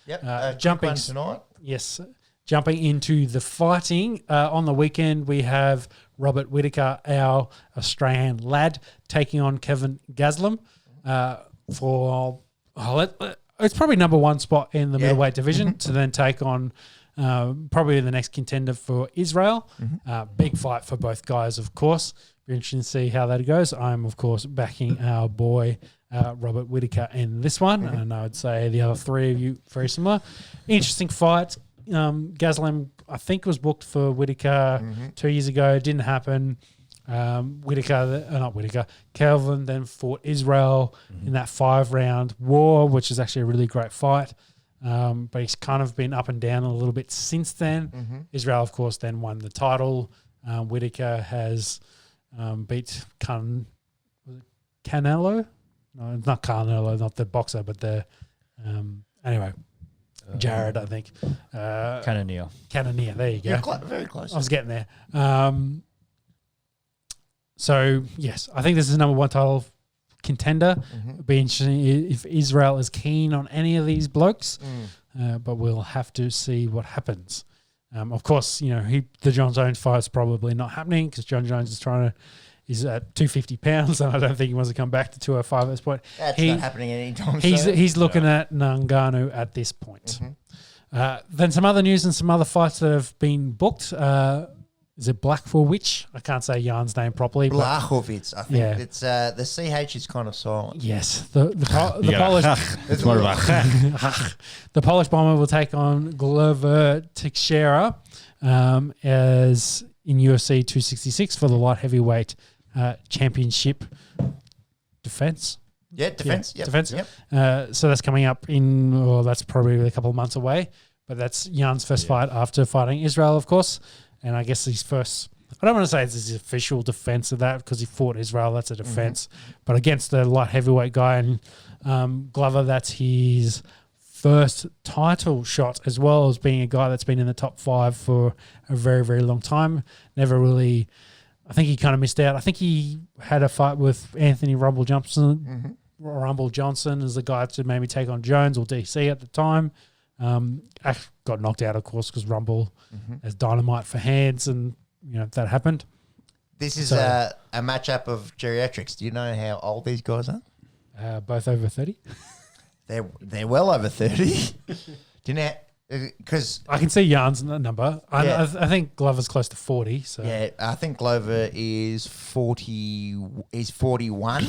Yep. Jumping tonight. Yes. Jumping into the fighting, on the weekend we have Robert Whittaker, our Australian lad, taking on Kevin Gastelum for it's probably number one spot in the middleweight division to then take on probably the next contender for Israel. Big fight for both guys, of course. Be interesting to see how that goes. I'm, of course, backing our boy Robert Whittaker in this one, and I would say the other three of you very similar. Interesting fight. Gastelum, I think, was booked for Whittaker 2 years ago. It didn't happen. Kelvin then fought Israel in that 5-round war, which is actually a really great fight. But he's kind of been up and down a little bit since then. Israel, of course, then won the title. Whittaker has beat Canelo. No, not Canelo, not the boxer, but the anyway. Jared, I think. Cannonier. There you go. Yeah, very close. I was getting there. So, yes, I think this is number one title contender. It'd be interesting if Israel is keen on any of these blokes, but we'll have to see what happens. Of course, the John Jones fight is probably not happening because John Jones is at 250 pounds, and I don't think he wants to come back to 205 at this point. That's not happening anytime soon. He's looking at Ngannou at this point. Then some other news and some other fights that have been booked. Is it Blachowicz? I can't say Jan's name properly. Blachowicz, I think. It's the CH is kind of silent. Yes, the Polish. It's more about The Polish bomber will take on Glover Teixeira as in UFC 266 for the light heavyweight championship defense. Yeah, defense. Yeah, defense. Yep. So that's coming up that's probably a couple of months away. But that's Jan's first fight after fighting Israel, of course. And I guess his first, I don't want to say it's his official defense of that because he fought Israel. That's a defense. But against the light heavyweight guy and Glover, that's his first title shot, as well as being a guy that's been in the top 5 for a very, very long time. Never really, I think he kind of missed out. I think he had a fight with Anthony Rumble Johnson. Rumble Johnson is the guy to maybe take on Jones or DC at the time. Got knocked out, of course, because Rumble has dynamite for hands, and that happened. This is a matchup of geriatrics. Do you know how old these guys are? Both over 30. They're well over 30. Do you know? Because I can see Jan's number. I think Glover's close to 40. So yeah, I think Glover is 40. Is 41.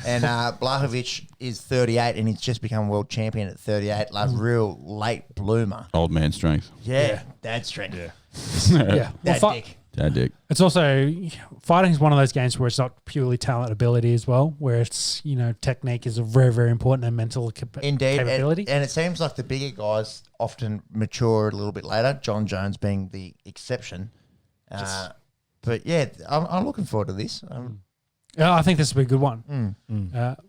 And Blachowicz is 38, and he's just become world champion at 38. Like real late bloomer. Old man strength. Yeah. Dad strength. Yeah. Dad dick. It's also, fighting is one of those games where it's not purely talent ability as well, where it's, technique is very, very important and mental capability. And it seems like the bigger guys often mature a little bit later, John Jones being the exception. But yeah, I'm looking forward to this. I think this will be a good one,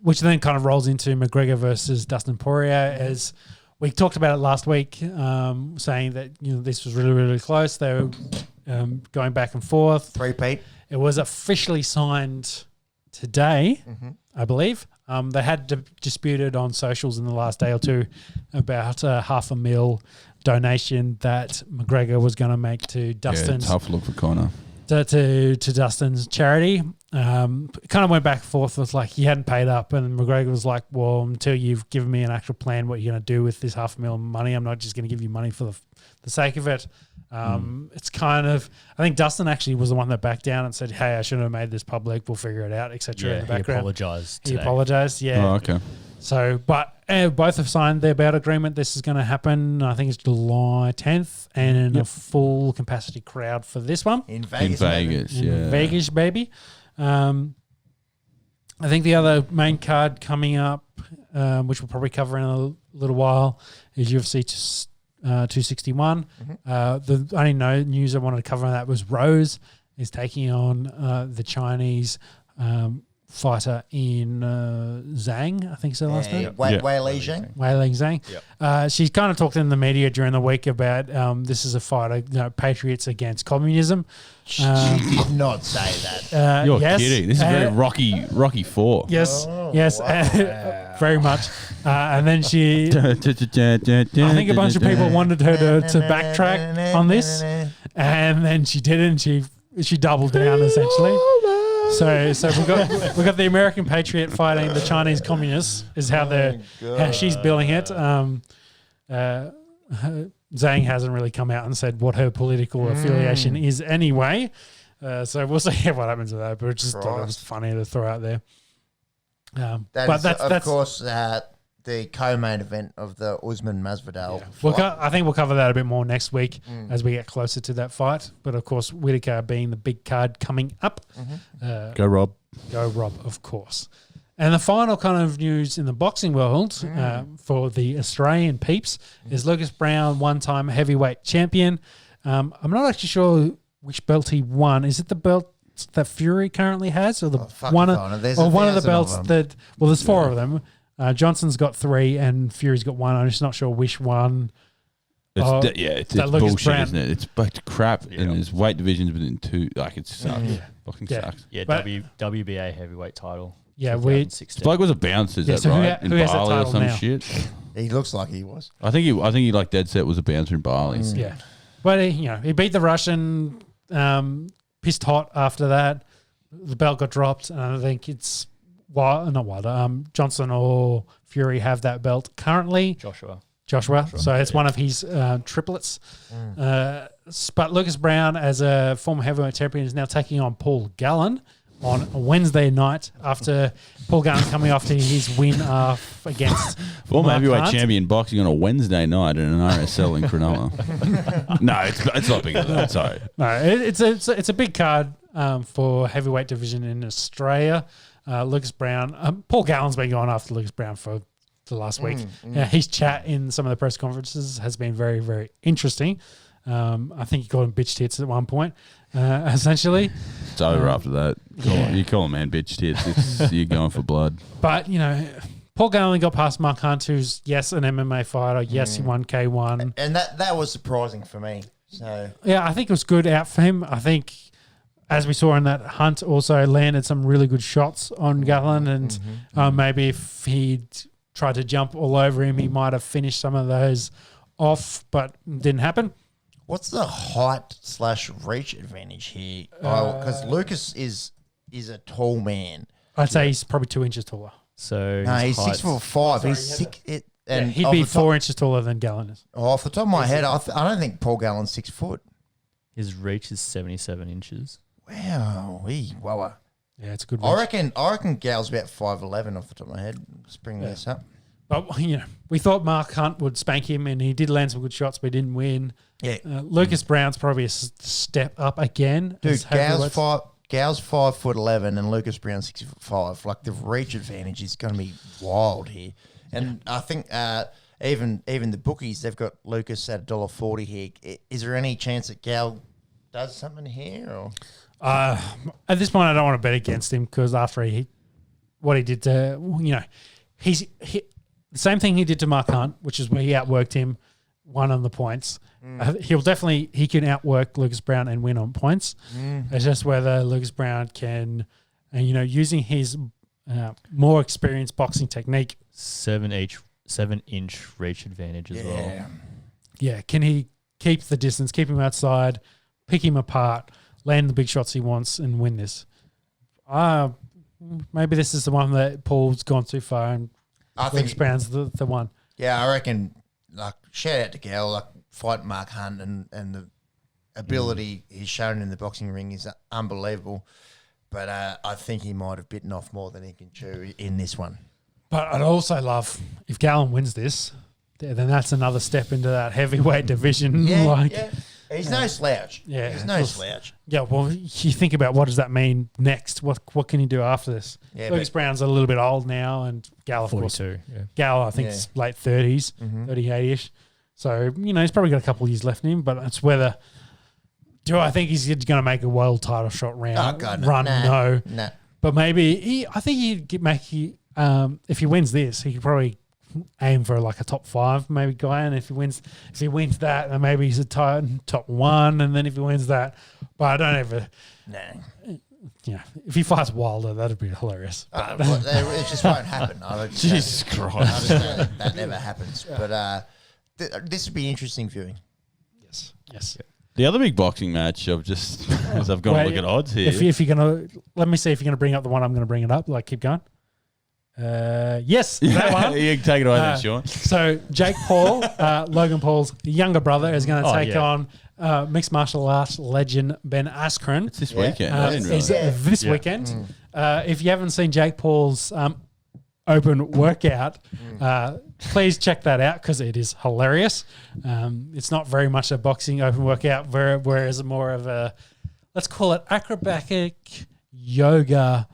which then kind of rolls into McGregor versus Dustin Poirier. As we talked about it last week, saying that this was really, really close. They were going back and forth. Three-peat. It was officially signed today, I believe. They had disputed on socials in the last day or two about $500,000 donation that McGregor was going to make to Dustin's. Yeah, tough look for Conor. To Dustin's charity. Kind of went back and forth. It was like he hadn't paid up, and McGregor was like, well, until you've given me an actual plan what you're going to do with this $500,000 money, I'm not just going to give you money for the sake of it. It's kind of, I think Dustin actually was the one that backed down and said, hey, I shouldn't have made this public, we'll figure it out, etc. in the background. He apologized, yeah. Oh, okay. So, but both have signed their bout agreement. This is going to happen, I think it's July 10th, and in a full capacity crowd for this one. In Vegas. In Vegas, baby. I think the other main card coming up, which we'll probably cover in a little while, is UFC 261. The only news I wanted to cover on that was Rose is taking on the Chinese fighter in Zhang, I think is her last name. Wei Li Zhang. Wei Li Zhang. Yep. She's kind of talked in the media during the week about this is a fighter, patriots against communism. She did not say that. You're yes, kidding. This is very Rocky 4. Yes, yes, very much. And then she, I think a bunch of people wanted her to backtrack on this, and then she didn't. She doubled down essentially. So we got the American patriot fighting the Chinese communists is how how she's billing it. Zhang hasn't really come out and said what her political affiliation is anyway. So we'll see what happens with that. But I just thought it was funny to throw out there. That's of course the co-main event of the Usman Masvidal fight. I think we'll cover that a bit more next week as we get closer to that fight. But of course, Whittaker being the big card coming up. Go Rob. Go Rob, of course. And the final kind of news in the boxing world for the Australian peeps is Lucas Browne, one-time heavyweight champion. I'm not actually sure which belt he won. Is it the belt that Fury currently has, or one of the belts that? Well, there's 4 of them. Johnson's got 3 and Fury's got 1. I'm just not sure which one. It's bullshit, Browne. Isn't it? It's crap, and there's weight divisions within 2. Like, it sucks. Boxing sucks. Yeah, WBA heavyweight title. Yeah, this bloke was a bouncer, is that right? Who has Bali that or some now? shit. He looks like he was. I think he like dead set was a bouncer in Bali. Yeah, but he beat the Russian, pissed hot after that. The belt got dropped, and I think it's not Wilder. Johnson or Fury have that belt currently. Joshua. So it's one of his triplets. But Lucas Browne, as a former heavyweight champion, is now taking on Paul Gallen on a Wednesday night after Paul Gallen coming off to his win against former heavyweight champion boxing on a Wednesday night in an RSL in Cronulla. No, it's not bigger than that. Sorry. No, it's a big card for heavyweight division in Australia. Lucas Browne, Paul Gallen's been going after Lucas Browne for the last week. His chat in some of the press conferences has been very, very interesting. I think he called him bitch tits at one point, essentially. It's over after that. You call a man bitch tits, you're going for blood. But, Paul Gallen got past Mark Hunt, who's, yes, an MMA fighter. Yes, he won K1. And that was surprising for me. So yeah, I think it was good out for him. I think, as we saw in that, Hunt also landed some really good shots on Gallen, and maybe if he'd tried to jump all over him, he might have finished some of those off, but didn't happen. What's the height/reach advantage here? Because Lucas is a tall man. I'd say he's probably 2 inches taller. So no, he's 6'5". He's sick. And he'd be 4 inches taller than Gallen is. Off the top of my head, I don't think Paul Gallen's 6 foot. His reach is 77 inches. Wow, whoa. Yeah, it's a good reach. I reckon Gal's about 5'11" off the top of my head. Just bring this up. But, we thought Mark Hunt would spank him, and he did land some good shots, but he didn't win. Yeah. Lucas Browne's probably a step up again. Dude, Gal's 5'11" and Lucas Browne's 6'5". Like, the reach advantage is going to be wild here. And I think even the bookies, they've got Lucas at $1.40 here. Is there any chance that Gal does something here? Or at this point, I don't want to bet against him, because after what he did to, he's the same thing he did to Mark Hunt, which is where he outworked him, won on the points. He can outwork Lucas Browne and win on points. It's just whether Lucas Browne can, using his more experienced boxing technique, 7-inch reach advantage as well. Yeah, can he keep the distance, keep him outside, pick him apart, land the big shots he wants, and win this? Maybe this is the one that Paul's gone too far, and I think Browne's the one. Yeah, I reckon. Like, shout out to Gal, like, fight Mark Hunt, and the ability he's shown in the boxing ring is unbelievable. But I think he might have bitten off more than he can chew in this one. But I'd also love, if Gallen wins this, then that's another step into that heavyweight division. He's no slouch. Yeah, he's no slouch. Yeah, well, you think about what does that mean next? What can he do after this? Yeah, Lucas Browne's a little bit old now, and Gal, of 42, course. Yeah. Gal, I think, is late 30s, 38-ish. So, he's probably got a couple of years left in him, but it's whether... Do I think he's going to make a world title shot round? Oh, God, run? No. Nah. But maybe I think he'd make if he wins this, he could probably aim for like a top 5 maybe guy, and if he wins that, then maybe he's a top 1, and then if he wins that, but I don't ever. Nah. Yeah, if he fights Wilder, that'd be hilarious. It just won't happen. Jesus Christ, that never happens. But this would be interesting viewing. Yes. The other big boxing match, I've gone to look at odds here. If you're gonna, let me see if you're gonna bring up the one I'm gonna bring it up. Like, keep going. Yes, that one. You can take it away then, Sean. So Jake Paul, Logan Paul's younger brother, is going to take on mixed martial arts legend Ben Askren. It's this weekend. This weekend. If you haven't seen Jake Paul's open workout, please check that out because it is hilarious. It's not very much a boxing open workout, whereas more of a, let's call it acrobatic yoga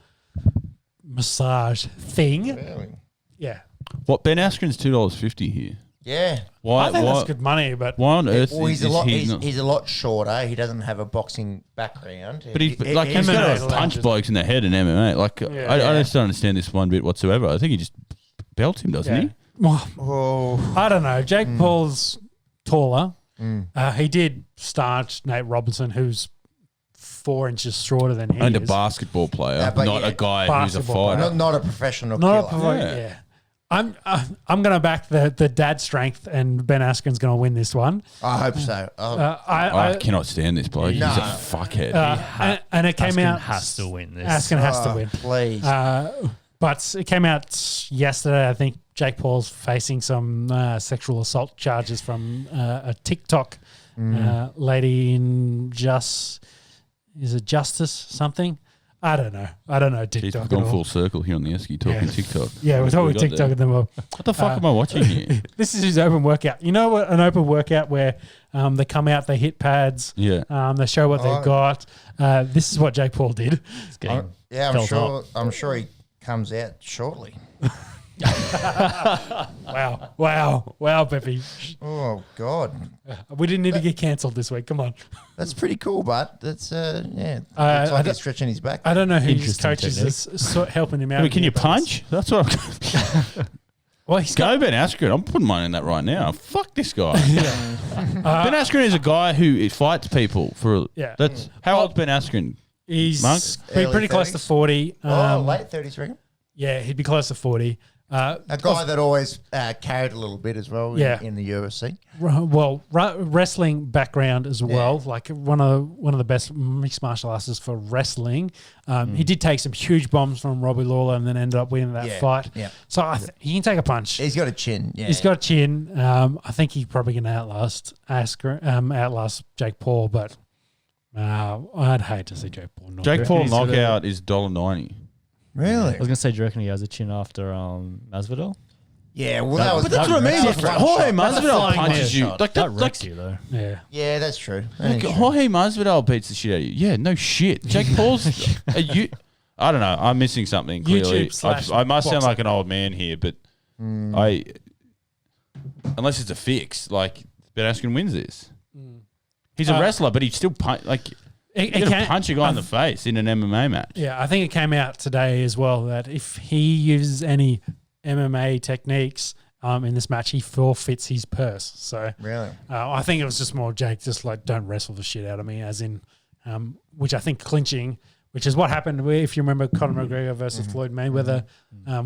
massage thing. Really? Yeah. What, Ben Askren's $2.50 here? Yeah. Why? I think that's good money, but why on earth he's a lot shorter. He doesn't have a boxing background. But he's got to punch blokes in the head in MMA. Like, I just don't understand this one bit whatsoever. I think he just belts him, doesn't he? Well, I don't know. Jake Paul's taller. He did starch Nate Robinson, who's 4 inches shorter than he is. And a basketball player, not a guy who's a fighter. Not a professional killer. I'm going to back the dad strength, and Ben Askren's going to win this one. I hope so. I cannot stand this bloke. He's a fuckhead. And it came out. Has to win this. Askren has to win. Please. But it came out yesterday. I think Jake Paul's facing some sexual assault charges from a TikTok lady in is it Justice something? I don't know. TikTok. We've gone full circle here on the Esky talking TikTok. Yeah, we're talking TikTok and then what the fuck am I watching here? This is his open workout. You know what? An open workout where they come out, they hit pads, they show what they've got. This is what Jake Paul did. I'm sure he comes out shortly. Wow, Peppy. Oh God, we didn't need to get cancelled this week. Come on, that's pretty cool, but that's looks like he's stretching his back. I don't know who his coaches is helping him out. Can you punch? That's what I'm. Well, go Ben Askren. I'm putting money in that right now. Fuck this guy. Ben Askren is a guy who fights people for. That's how old's Ben Askren? He's pretty close to 40. Late 30s, reckon. Yeah, he'd be close to 40. A guy that always carried a little bit as well in the UFC. Well, wrestling background as well, like one of the best mixed martial artists for wrestling. He did take some huge bombs from Robbie Lawler and then ended up winning that fight. Yeah. So he can take a punch. He's got a chin. Yeah, he's got a chin. I think he's probably going to outlast Jake Paul, but I'd hate to see Jake Paul knock out. Jake Paul knockout is $1.90. Really? I was going to say, do you reckon he has a chin after Masvidal? Yeah, well, that's what I mean. Jorge Masvidal punches you. That wrecks you, though. Yeah, that's true. Jorge Masvidal beats the shit out of you. Yeah, no shit. Jake Paul's... I don't know. I'm missing something, clearly. I must sound like an old man here, but unless it's a fix, like, Ben Askren wins this. He's a wrestler, but he still you can punch a guy in the face in an MMA match. Yeah, I think it came out today as well that if he uses any MMA techniques in this match, he forfeits his purse. So really, I think it was just more Jake, just like don't wrestle the shit out of me, as in, which I think clinching, which is what happened if you remember Conor McGregor versus Floyd Mayweather.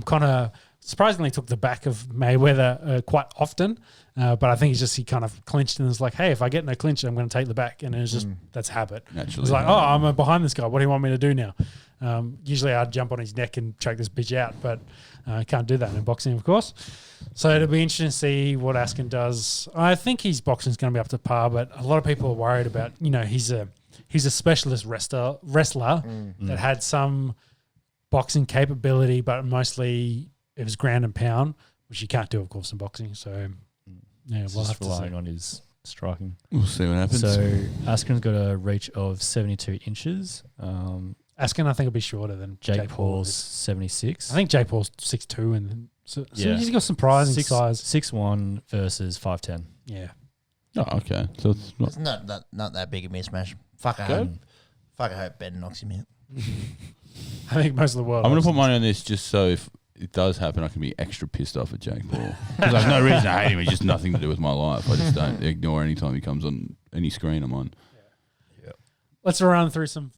Conor surprisingly took the back of Mayweather quite often. But I think he kind of clinched and was like, hey, if I get in a clinch, I'm going to take the back. And it was just, that's habit. Naturally. It's like, I'm behind this guy. What do you want me to do now? Usually I'd jump on his neck and choke this bitch out, but I can't do that in boxing, of course. So it'll be interesting to see what Askren does. I think his boxing's going to be up to par, but a lot of people are worried about, he's a specialist wrestler that had some boxing capability, but mostly it was ground and pound, which you can't do, of course, in boxing. So... yeah, we'll have to relying on his striking. We'll see what happens. So Askren's got a reach of 72 inches. Askren, I think, will be shorter than Jake Paul's 76. I think Jake Paul's 6'2", and so he's got surprising size. 6'1" versus 5'10". Yeah. Oh, okay. So it's not that big a mismatch. Fuck, I hope Ben knocks him out. I think most of the world. I'm going to put money on this just so if it does happen, I can be extra pissed off at Jake Paul. Because there's no reason to hate him. It's just nothing to do with my life. I just don't ignore any time he comes on any screen I'm on. Let's run through some